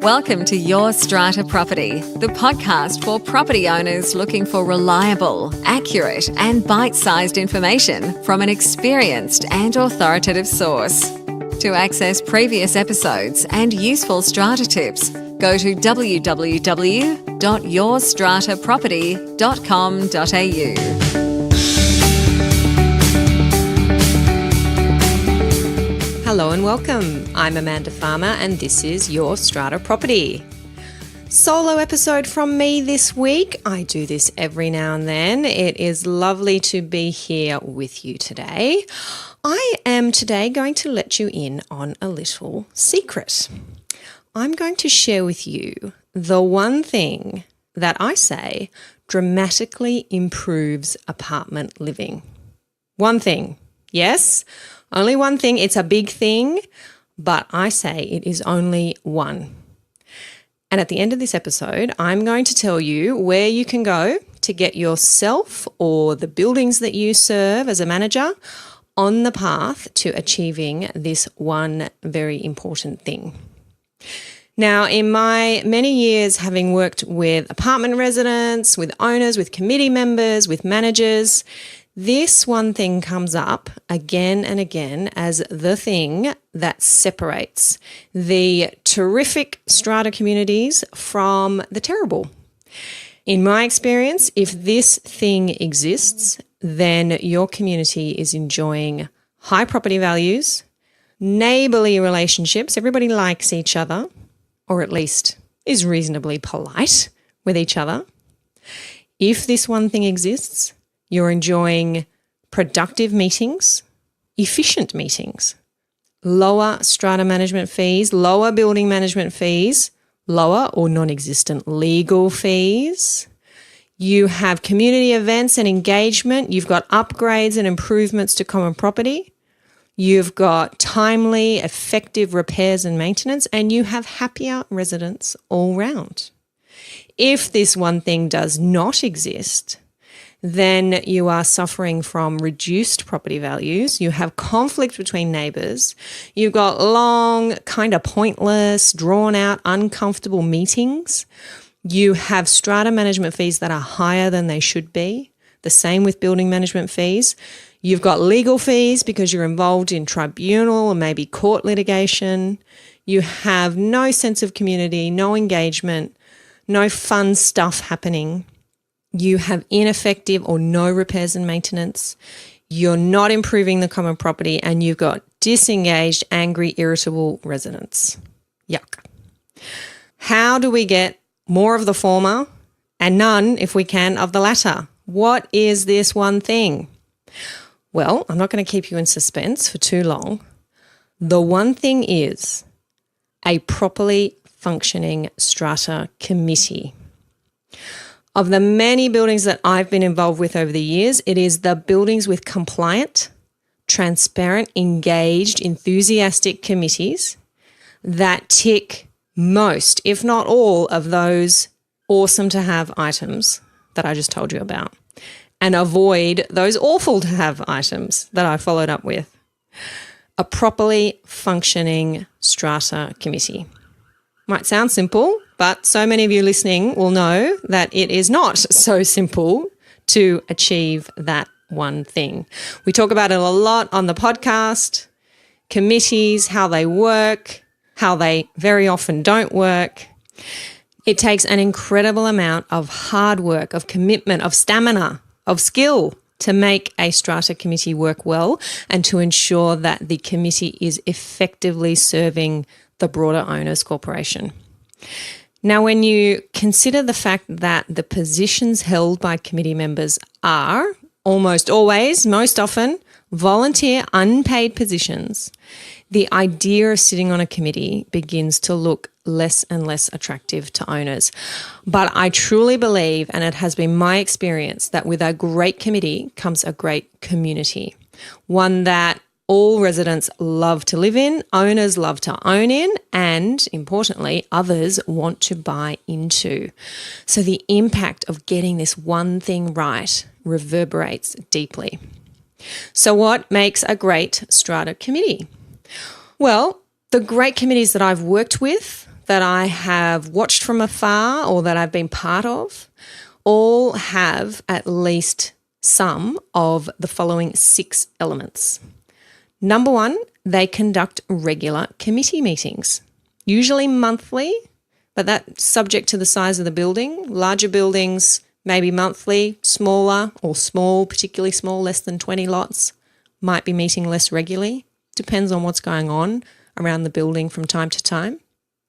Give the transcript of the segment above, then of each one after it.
Welcome to Your Strata Property, the podcast for property owners looking for reliable, accurate, and bite-sized information from an experienced and authoritative source. To access previous episodes and useful strata tips, go to www.yourstrataproperty.com.au. Hello and welcome. I'm Amanda Farmer and this is Your Strata Property. Solo episode from me this week. I do this every now and then. It is lovely to be here with you today. I am today going to let you in on a little secret. I'm going to share with you the one thing that I say dramatically improves apartment living. One thing. Yes, only one thing. It's a big thing, but I say it is only one. And at the end of this episode, I'm going to tell you where you can go to get yourself or the buildings that you serve as a manager on the path to achieving this one very important thing. Now, in my many years having worked with apartment residents, with owners, with committee members, with managers, this one thing comes up again and again as the thing that separates the terrific strata communities from the terrible. In my experience, if this thing exists, then your community is enjoying high property values, neighbourly relationships, everybody likes each other, or at least is reasonably polite with each other. If this one thing exists, you're enjoying productive meetings, efficient meetings, lower strata management fees, lower building management fees, lower or non-existent legal fees. You have community events and engagement. You've got upgrades and improvements to common property. You've got timely, effective repairs and maintenance, and you have happier residents all round. If this one thing does not exist, then you are suffering from reduced property values. You have conflict between neighbours. You've got long, kind of pointless, drawn out, uncomfortable meetings. You have strata management fees that are higher than they should be. The same with building management fees. You've got legal fees because you're involved in tribunal or maybe court litigation. You have no sense of community, no engagement, no fun stuff happening. You have ineffective or no repairs and maintenance. You're not improving the common property, and you've got disengaged, angry, irritable residents. Yuck. How do we get more of the former and none, if we can, of the latter? What is this one thing? Well, I'm not going to keep you in suspense for too long. The one thing is a properly functioning strata committee. Of the many buildings that I've been involved with over the years, it is the buildings with compliant, transparent, engaged, enthusiastic committees that tick most, if not all, of those awesome to have items that I just told you about, and avoid those awful to have items that I followed up with. A properly functioning strata committee. Might sound simple, but so many of you listening will know that it is not so simple to achieve that one thing. We talk about it a lot on the podcast, committees, how they work, how they very often don't work. It takes an incredible amount of hard work, of commitment, of stamina, of skill to make a strata committee work well and to ensure that the committee is effectively serving the broader owners corporation. Now, when you consider the fact that the positions held by committee members are almost always, most often, volunteer unpaid positions, the idea of sitting on a committee begins to look less and less attractive to owners. But I truly believe, and it has been my experience, that with a great committee comes a great community, one that all residents love to live in, owners love to own in, and importantly, others want to buy into. So the impact of getting this one thing right reverberates deeply. So what makes a great strata committee? Well, the great committees that I've worked with, that I have watched from afar or that I've been part of all have at least some of the following 6 elements. Number 1, they conduct regular committee meetings, usually monthly, but that's subject to the size of the building. Larger buildings, maybe monthly, smaller or small, particularly small, less than 20 lots, might be meeting less regularly. Depends on what's going on around the building from time to time.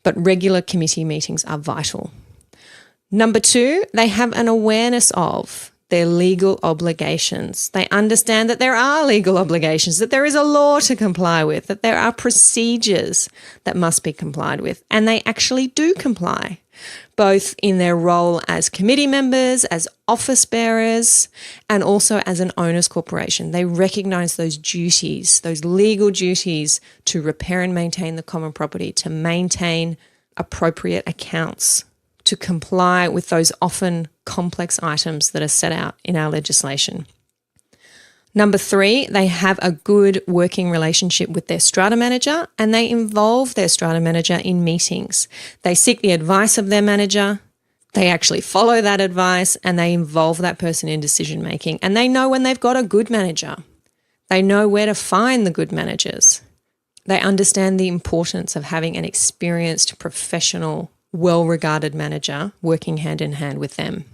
But regular committee meetings are vital. Number 2, they have an awareness of their legal obligations. They understand that there are legal obligations, that there is a law to comply with, that there are procedures that must be complied with, and they actually do comply, both in their role as committee members, as office bearers, and also as an owners corporation. They recognise those duties, those legal duties to repair and maintain the common property, to maintain appropriate accounts, to comply with those often complex items that are set out in our legislation. Number 3, they have a good working relationship with their strata manager and they involve their strata manager in meetings. They seek the advice of their manager, they actually follow that advice and they involve that person in decision making, and they know when they've got a good manager. They know where to find the good managers. They understand the importance of having an experienced, professional, well-regarded manager working hand in hand with them.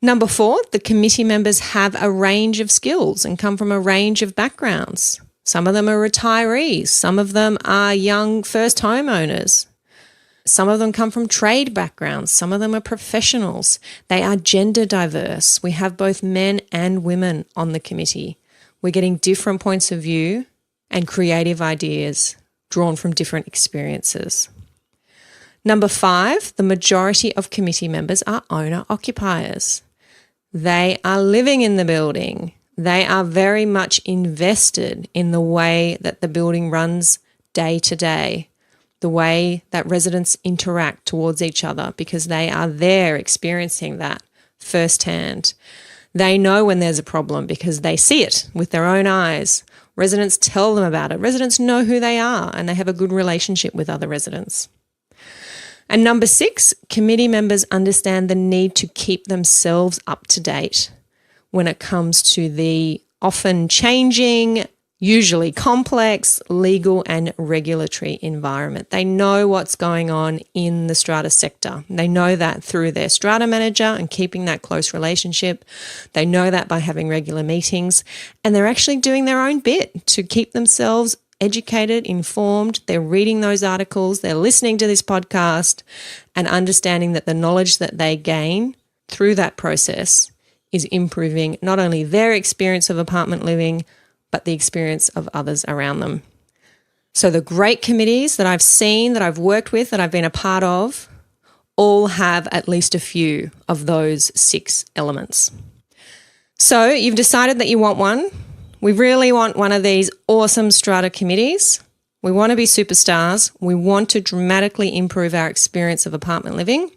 Number 4, the committee members have a range of skills and come from a range of backgrounds. Some of them are retirees. Some of them are young first homeowners. Some of them come from trade backgrounds. Some of them are professionals. They are gender diverse. We have both men and women on the committee. We're getting different points of view and creative ideas drawn from different experiences. Number 5, the majority of committee members are owner-occupiers. They are living in the building. They are very much invested in the way that the building runs day to day, the way that residents interact towards each other, because they are there experiencing that firsthand. They know when there's a problem because they see it with their own eyes. Residents tell them about it. Residents know who they are and they have a good relationship with other residents. And number 6, committee members understand the need to keep themselves up to date when it comes to the often changing, usually complex, legal and regulatory environment. They know what's going on in the strata sector. They know that through their strata manager and keeping that close relationship. They know that by having regular meetings, and they're actually doing their own bit to keep themselves educated, informed. They're reading those articles, they're listening to this podcast and understanding that the knowledge that they gain through that process is improving not only their experience of apartment living, but the experience of others around them. So the great committees that I've seen, that I've worked with, that I've been a part of, all have at least a few of those 6 elements. So you've decided that you want one. We really want one of these awesome strata committees. We want to be superstars. We want to dramatically improve our experience of apartment living.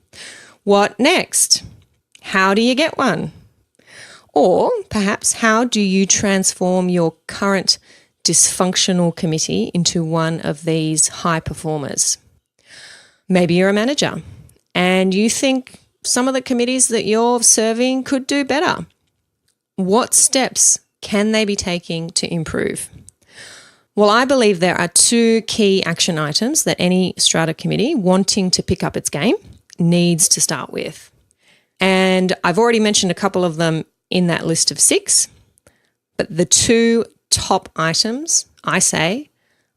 What next? How do you get one? Or perhaps how do you transform your current dysfunctional committee into one of these high performers? Maybe you're a manager and you think some of the committees that you're serving could do better. What steps can they be taking to improve? Well, I believe there are 2 key action items that any strata committee wanting to pick up its game needs to start with. And I've already mentioned a couple of them in that list of 6, but the 2 top items, I say,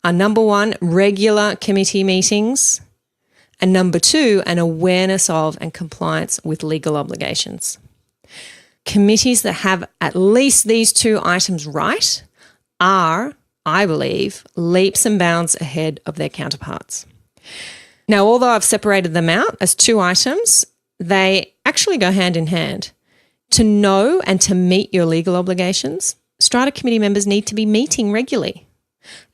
are number 1, regular committee meetings, and number 2, an awareness of and compliance with legal obligations. Committees that have at least these 2 items right are, I believe, leaps and bounds ahead of their counterparts. Now, although I've separated them out as 2 items, they actually go hand in hand. To know and to meet your legal obligations, strata committee members need to be meeting regularly.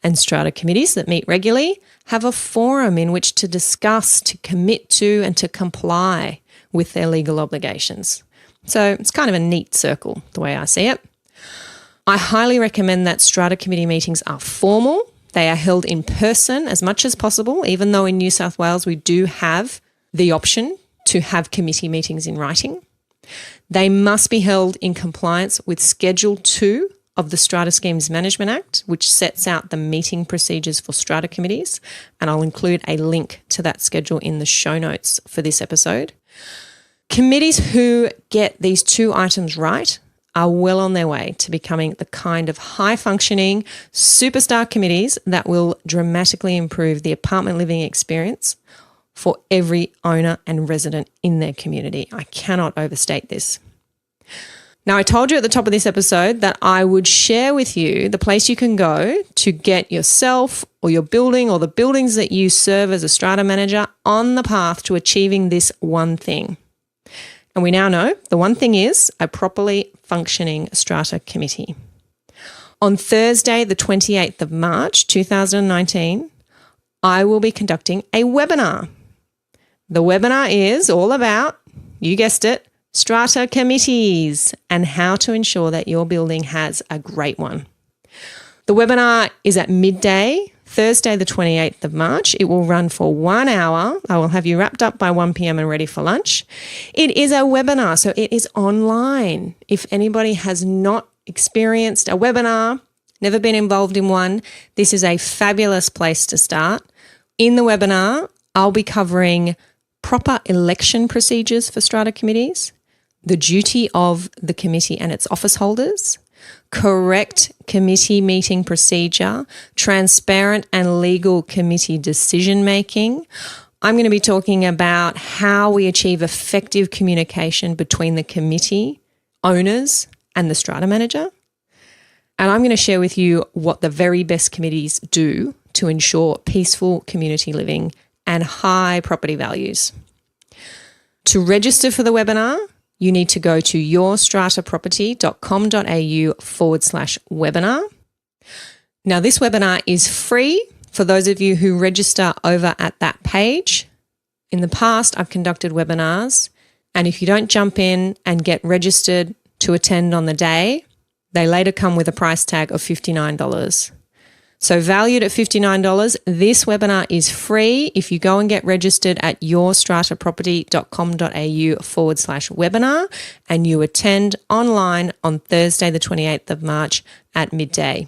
And strata committees that meet regularly have a forum in which to discuss, to commit to, and to comply with their legal obligations. So it's kind of a neat circle, the way I see it. I highly recommend that strata committee meetings are formal, They are held in person as much as possible, even though in New South Wales we do have the option to have committee meetings in writing. They must be held in compliance with Schedule 2 of the Strata Schemes Management Act, which sets out the meeting procedures for strata committees, and I'll include a link to that schedule in the show notes for this episode. Committees who get these two items right are well on their way to becoming the kind of high-functioning superstar committees that will dramatically improve the apartment living experience for every owner and resident in their community. I cannot overstate this. Now, I told you at the top of this episode that I would share with you the place you can go to get yourself or your building or the buildings that you serve as a strata manager on the path to achieving this one thing. And we now know the one thing is a properly functioning strata committee. On Thursday, the 28th of March, 2019, I will be conducting a webinar. The webinar is all about, you guessed it, strata committees and how to ensure that your building has a great one. The webinar is at midday, Thursday the 28th of March. It will run for 1 hour. I will have you wrapped up by 1 p.m. and ready for lunch. It is a webinar, so it is online. If anybody has not experienced a webinar, never been involved in one, this is a fabulous place to start. In the webinar, I'll be covering proper election procedures for strata committees, the duty of the committee and its office holders, correct committee meeting procedure, transparent and legal committee decision making. I'm going to be talking about how we achieve effective communication between the committee, owners, and the strata manager. And I'm going to share with you what the very best committees do to ensure peaceful community living and high property values. To register for the webinar, you need to go to yourstrataproperty.com.au/webinar. Now, this webinar is free for those of you who register over at that page. In the past, I've conducted webinars, and if you don't jump in and get registered to attend on the day, they later come with a price tag of $59. So valued at $59, this webinar is free if you go and get registered at yourstrataproperty.com.au/webinar and you attend online on Thursday, the 28th of March at midday.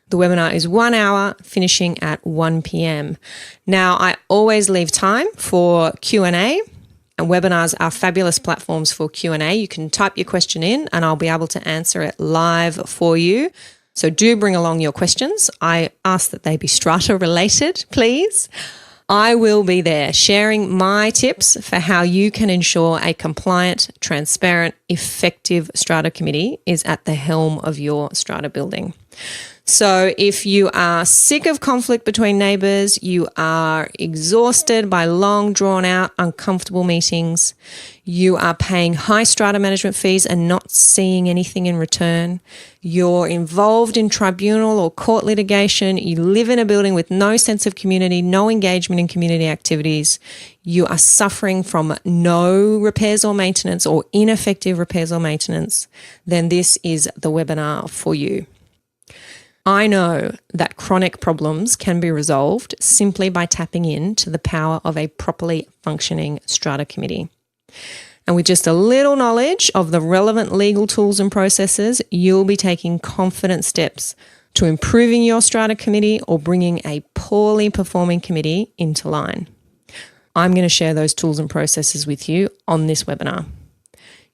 The webinar is 1 hour, finishing at 1 p.m. Now, I always leave time for Q&A, and webinars are fabulous platforms for Q&A. You can type your question in and I'll be able to answer it live for you. So do bring along your questions. I ask that they be strata related, please. I will be there sharing my tips for how you can ensure a compliant, transparent, effective strata committee is at the helm of your strata building. So if you are sick of conflict between neighbours, you are exhausted by long, drawn-out, uncomfortable meetings, you are paying high strata management fees and not seeing anything in return, you're involved in tribunal or court litigation, you live in a building with no sense of community, no engagement in community activities, you are suffering from no repairs or maintenance or ineffective repairs or maintenance, then this is the webinar for you. I know that chronic problems can be resolved simply by tapping into the power of a properly functioning strata committee. And with just a little knowledge of the relevant legal tools and processes, you'll be taking confident steps to improving your strata committee or bringing a poorly performing committee into line. I'm going to share those tools and processes with you on this webinar.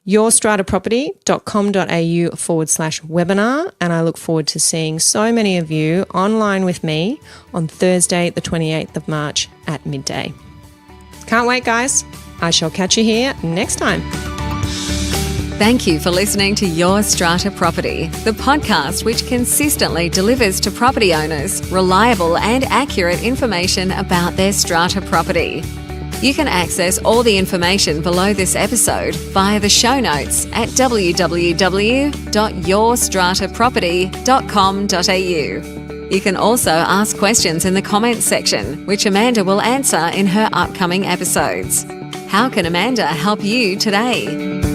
yourstrataproperty.com.au/webinar, and I look forward to seeing so many of you online with me on Thursday, the 28th of March at midday. Can't wait, guys. I shall catch you here next time. Thank you for listening to Your Strata Property, the podcast which consistently delivers to property owners reliable and accurate information about their strata property. You can access all the information below this episode via the show notes at www.yourstrataproperty.com.au. You can also ask questions in the comments section, which Amanda will answer in her upcoming episodes. How can Amanda help you today?